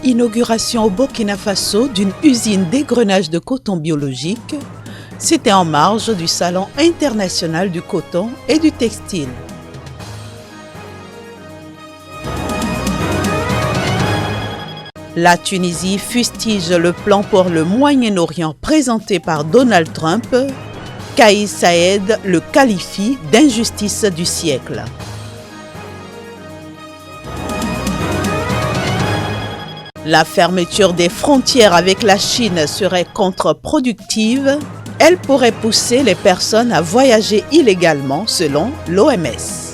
inauguration au Burkina Faso d'une usine d'égrenage de coton biologique. C'était en marge du Salon international du coton et du textile. La Tunisie fustige le plan pour le Moyen-Orient présenté par Donald Trump. Kais Saïed le qualifie d'injustice du siècle. La fermeture des frontières avec la Chine serait contre-productive. Elle pourrait pousser les personnes à voyager illégalement selon l'OMS.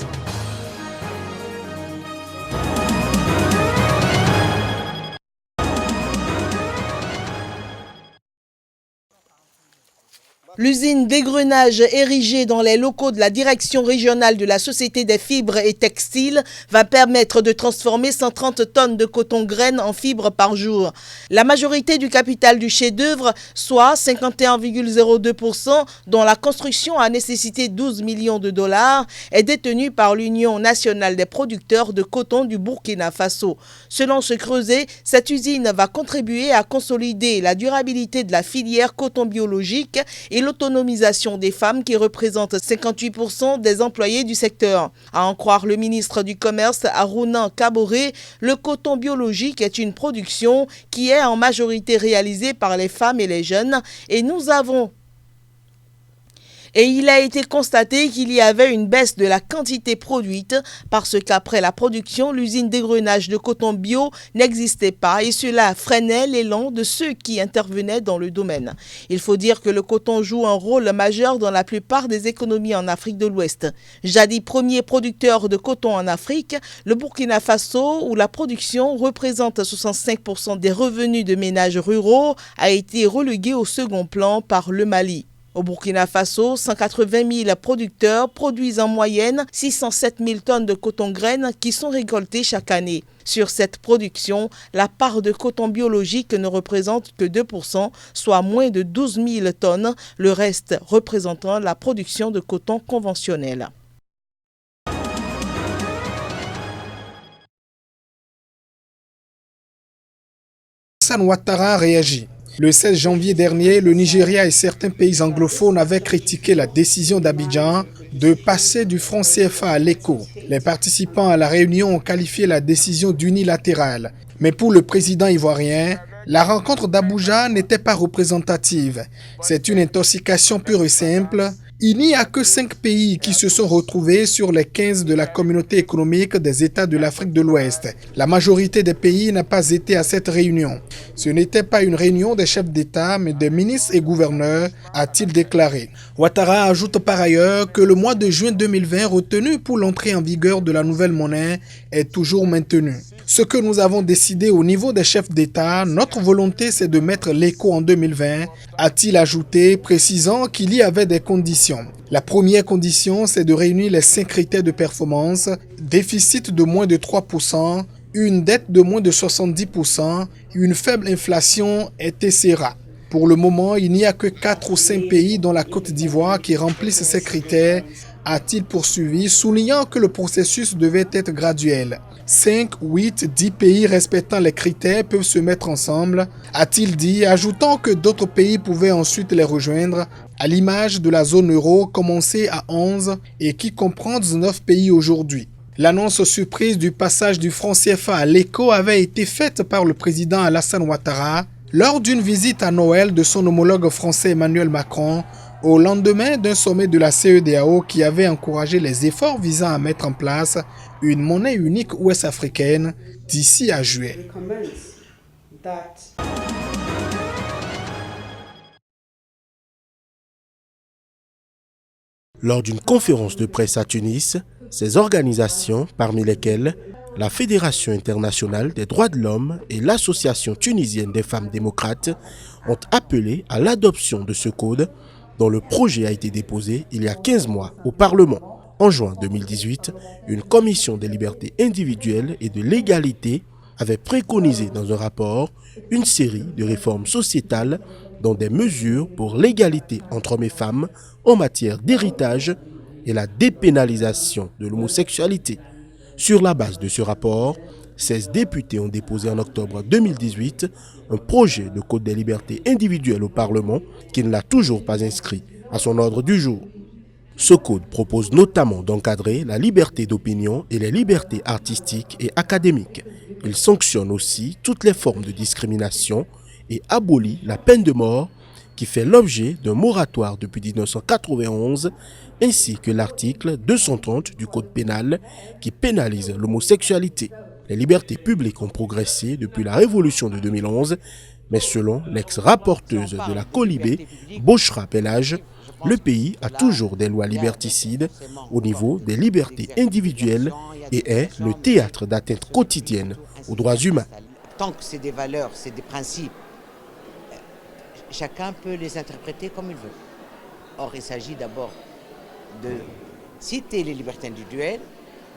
L'usine d'égrenage érigée dans les locaux de la direction régionale de la Société des fibres et textiles va permettre de transformer 130 tonnes de coton graines en fibres par jour. La majorité du capital du chef-d'œuvre, soit 51,02%, dont la construction a nécessité 12 millions de dollars, est détenue par l'Union nationale des producteurs de coton du Burkina Faso. Selon ce creuset, cette usine va contribuer à consolider la durabilité de la filière coton biologique et l'autonomisation des femmes qui représentent 58% des employés du secteur. À en croire le ministre du Commerce, Harouna Kaboré, le coton biologique est une production qui est en majorité réalisée par les femmes et les jeunes et il a été constaté qu'il y avait une baisse de la quantité produite parce qu'après la production, l'usine d'égrenage de coton bio n'existait pas et cela freinait l'élan de ceux qui intervenaient dans le domaine. Il faut dire que le coton joue un rôle majeur dans la plupart des économies en Afrique de l'Ouest. Jadis premier producteur de coton en Afrique, le Burkina Faso, où la production représente 65% des revenus de ménages ruraux, a été relégué au second plan par le Mali. Au Burkina Faso, 180 000 producteurs produisent en moyenne 607 000 tonnes de coton-graines qui sont récoltées chaque année. Sur cette production, la part de coton biologique ne représente que 2%, soit moins de 12 000 tonnes, le reste représentant la production de coton conventionnel. Alassane Ouattara réagit. Le 16 janvier dernier, le Nigeria et certains pays anglophones avaient critiqué la décision d'Abidjan de passer du franc CFA à l'ECO. Les participants à la réunion ont qualifié la décision d'unilatérale. Mais pour le président ivoirien, la rencontre d'Abuja n'était pas représentative. C'est une intoxication pure et simple. Il n'y a que 5 pays qui se sont retrouvés sur les 15 de la communauté économique des États de l'Afrique de l'Ouest. La majorité des pays n'a pas été à cette réunion. Ce n'était pas une réunion des chefs d'État, mais des ministres et gouverneurs, a-t-il déclaré. Ouattara ajoute par ailleurs que le mois de juin 2020 retenu pour l'entrée en vigueur de la nouvelle monnaie est toujours maintenu. Ce que nous avons décidé au niveau des chefs d'État, notre volonté c'est de mettre l'éco en 2020, a-t-il ajouté, précisant qu'il y avait des conditions. La première condition, c'est de réunir les 5 critères de performance, déficit de moins de 3%, une dette de moins de 70%, une faible inflation, etc. Pour le moment, il n'y a que 4 ou 5 pays dont la Côte d'Ivoire qui remplissent ces critères, a-t-il poursuivi, soulignant que le processus devait être graduel. 5, 8, 10 pays respectant les critères peuvent se mettre ensemble, a-t-il dit, ajoutant que d'autres pays pouvaient ensuite les rejoindre, à l'image de la zone euro commencée à 11 et qui comprend 19 pays aujourd'hui. L'annonce surprise du passage du franc CFA à l'ECO avait été faite par le président Alassane Ouattara lors d'une visite à Noël de son homologue français Emmanuel Macron, au lendemain d'un sommet de la CEDEAO qui avait encouragé les efforts visant à mettre en place une monnaie unique ouest-africaine d'ici à juillet. Lors d'une conférence de presse à Tunis, ces organisations, parmi lesquelles la Fédération internationale des droits de l'homme et l'Association tunisienne des femmes démocrates, ont appelé à l'adoption de ce code dont le projet a été déposé il y a 15 mois au Parlement. En juin 2018, une commission des libertés individuelles et de l'égalité avait préconisé dans un rapport une série de réformes sociétales dont des mesures pour l'égalité entre hommes et femmes en matière d'héritage et la dépénalisation de l'homosexualité. Sur la base de ce rapport, 16 députés ont déposé en octobre 2018 un projet de code des libertés individuelles au Parlement qui ne l'a toujours pas inscrit à son ordre du jour. Ce code propose notamment d'encadrer la liberté d'opinion et les libertés artistiques et académiques. Il sanctionne aussi toutes les formes de discrimination et abolit la peine de mort qui fait l'objet d'un moratoire depuis 1991, ainsi que l'article 230 du Code pénal qui pénalise l'homosexualité. Les libertés publiques ont progressé depuis la Révolution de 2011, mais selon l'ex-rapporteuse de la Colibé, Bochra Pelage, le pays a toujours des lois liberticides au niveau des libertés individuelles et est le théâtre d'atteintes quotidiennes aux droits humains. Tant que c'est des valeurs, c'est des principes, chacun peut les interpréter comme il veut. Or, il s'agit d'abord de citer les libertés individuelles,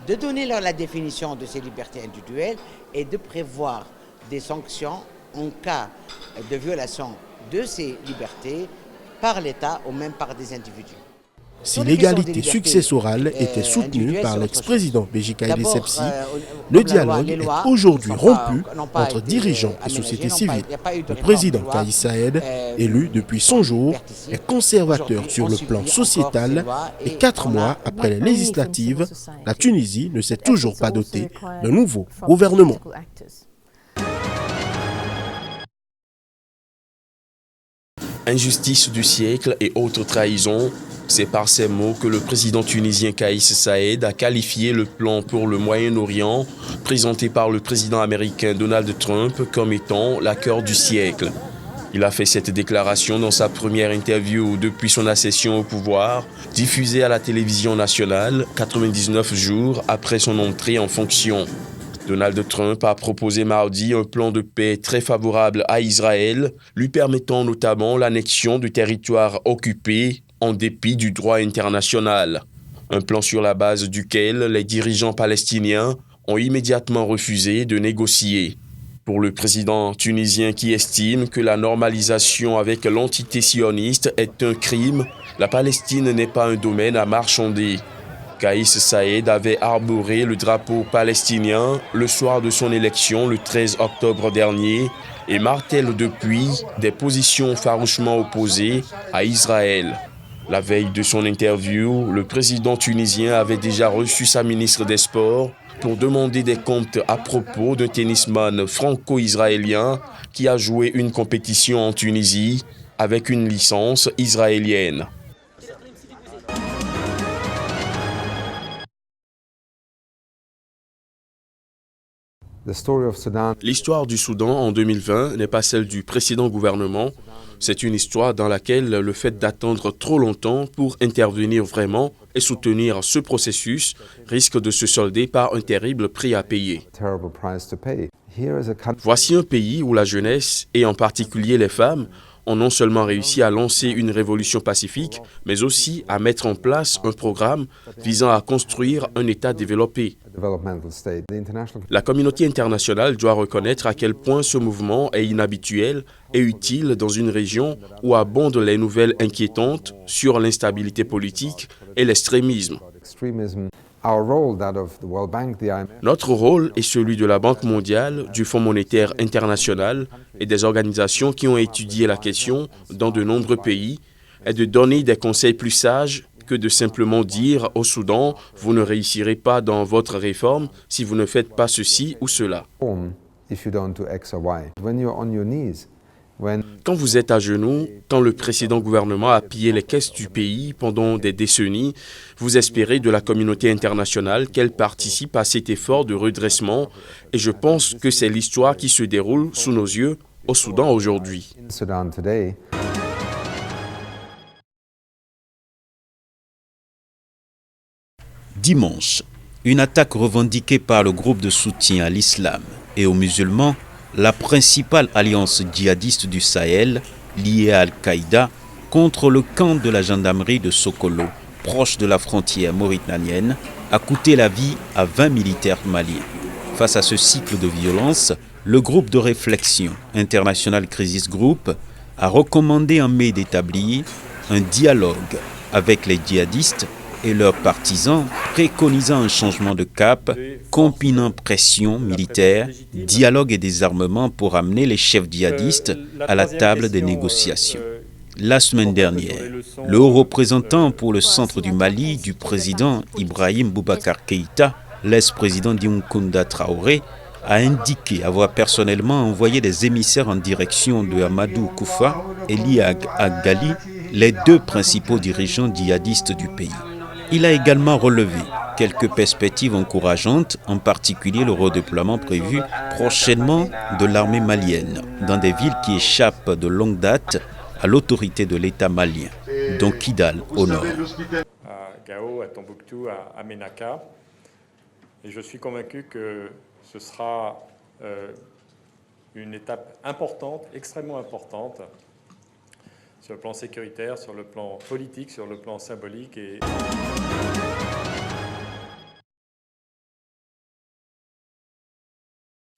de donner la définition de ces libertés individuelles et de prévoir des sanctions en cas de violation de ces libertés par l'État ou même par des individus. Si l'égalité successorale était soutenue par l'ex-président Béji Caïdé Sepsi, le dialogue est aujourd'hui rompu entre dirigeants et société civile. Le président Kais Saïed, élu depuis 100 jours, est conservateur sur le plan sociétal et 4 mois après les législatives, la Tunisie ne s'est toujours pas dotée d'un nouveau gouvernement. Injustice du siècle et autres trahisons, c'est par ces mots que le président tunisien Kais Saïed a qualifié le plan pour le Moyen-Orient présenté par le président américain Donald Trump comme étant la cœur du siècle. Il a fait cette déclaration dans sa première interview depuis son accession au pouvoir, diffusée à la télévision nationale 99 jours après son entrée en fonction. Donald Trump a proposé mardi un plan de paix très favorable à Israël, lui permettant notamment l'annexion du territoire occupé en dépit du droit international. Un plan sur la base duquel les dirigeants palestiniens ont immédiatement refusé de négocier. Pour le président tunisien qui estime que la normalisation avec l'entité sioniste est un crime, la Palestine n'est pas un domaine à marchander. Kais Saïed avait arboré le drapeau palestinien le soir de son élection le 13 octobre dernier et martèle depuis des positions farouchement opposées à Israël. La veille de son interview, le président tunisien avait déjà reçu sa ministre des Sports pour demander des comptes à propos d'un tennisman franco-israélien qui a joué une compétition en Tunisie avec une licence israélienne. L'histoire du Soudan en 2020 n'est pas celle du précédent gouvernement. C'est une histoire dans laquelle le fait d'attendre trop longtemps pour intervenir vraiment et soutenir ce processus risque de se solder par un terrible prix à payer. Voici un pays où la jeunesse, et en particulier les femmes, ont non seulement réussi à lancer une révolution pacifique, mais aussi à mettre en place un programme visant à construire un État développé. La communauté internationale doit reconnaître à quel point ce mouvement est inhabituel et utile dans une région où abondent les nouvelles inquiétantes sur l'instabilité politique et l'extrémisme. Notre rôle est celui de la Banque mondiale, du Fonds monétaire international et des organisations qui ont étudié la question dans de nombreux pays est de donner des conseils plus sages que de simplement dire au Soudan « vous ne réussirez pas dans votre réforme si vous ne faites pas ceci ou cela ». Quand vous êtes à genoux, quand le précédent gouvernement a pillé les caisses du pays pendant des décennies, vous espérez de la communauté internationale qu'elle participe à cet effort de redressement et je pense que c'est l'histoire qui se déroule sous nos yeux au Soudan aujourd'hui. Dimanche, une attaque revendiquée par le groupe de soutien à l'islam et aux musulmans, la principale alliance djihadiste du Sahel, liée à Al-Qaïda, contre le camp de la gendarmerie de Sokolo, proche de la frontière mauritanienne, a coûté la vie à 20 militaires maliens. Face à ce cycle de violence, le groupe de réflexion International Crisis Group a recommandé en mai d'établir un dialogue avec les djihadistes et leurs partisans, préconisant un changement de cap combinant pression militaire, dialogue et désarmement pour amener les chefs djihadistes à la table des négociations. La semaine dernière, le haut représentant pour le centre du Mali du président Ibrahim Boubacar Keïta, l'ex-président Dionkunda Traoré, a indiqué avoir personnellement envoyé des émissaires en direction de Amadou Koufa et Liag Agali, les deux principaux dirigeants djihadistes du pays. Il a également relevé quelques perspectives encourageantes, en particulier le redéploiement prévu prochainement de l'armée malienne dans des villes qui échappent de longue date à l'autorité de l'État malien, dont Kidal au nord. À Gao, à Tombouctou, à Ménaka. Et je suis convaincu que ce sera une étape importante, extrêmement importante, sur le plan sécuritaire, sur le plan politique, sur le plan symbolique.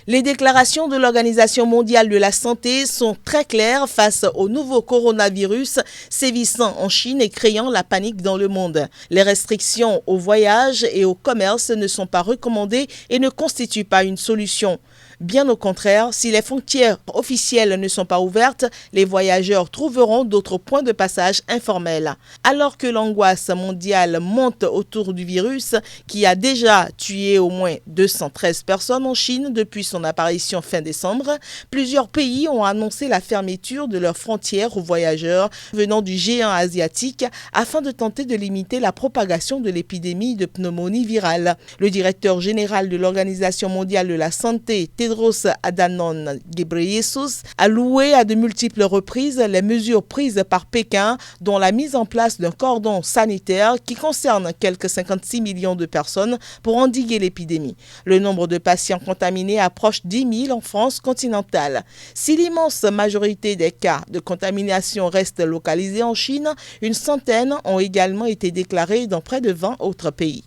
Les déclarations de l'Organisation mondiale de la santé sont très claires face au nouveau coronavirus sévissant en Chine et créant la panique dans le monde. Les restrictions au voyage et au commerce ne sont pas recommandées et ne constituent pas une solution. Bien au contraire, si les frontières officielles ne sont pas ouvertes, les voyageurs trouveront d'autres points de passage informels. Alors que l'angoisse mondiale monte autour du virus, qui a déjà tué au moins 213 personnes en Chine depuis son apparition fin décembre, plusieurs pays ont annoncé la fermeture de leurs frontières aux voyageurs venant du géant asiatique afin de tenter de limiter la propagation de l'épidémie de pneumonie virale. Le directeur général de l'Organisation mondiale de la santé, Tedros Adhanom Ghebreyesus, a loué à de multiples reprises les mesures prises par Pékin, dont la mise en place d'un cordon sanitaire qui concerne quelques 56 millions de personnes pour endiguer l'épidémie. Le nombre de patients contaminés approche 10 000 en France continentale. Si l'immense majorité des cas de contamination restent localisés en Chine, une centaine ont également été déclarés dans près de 20 autres pays.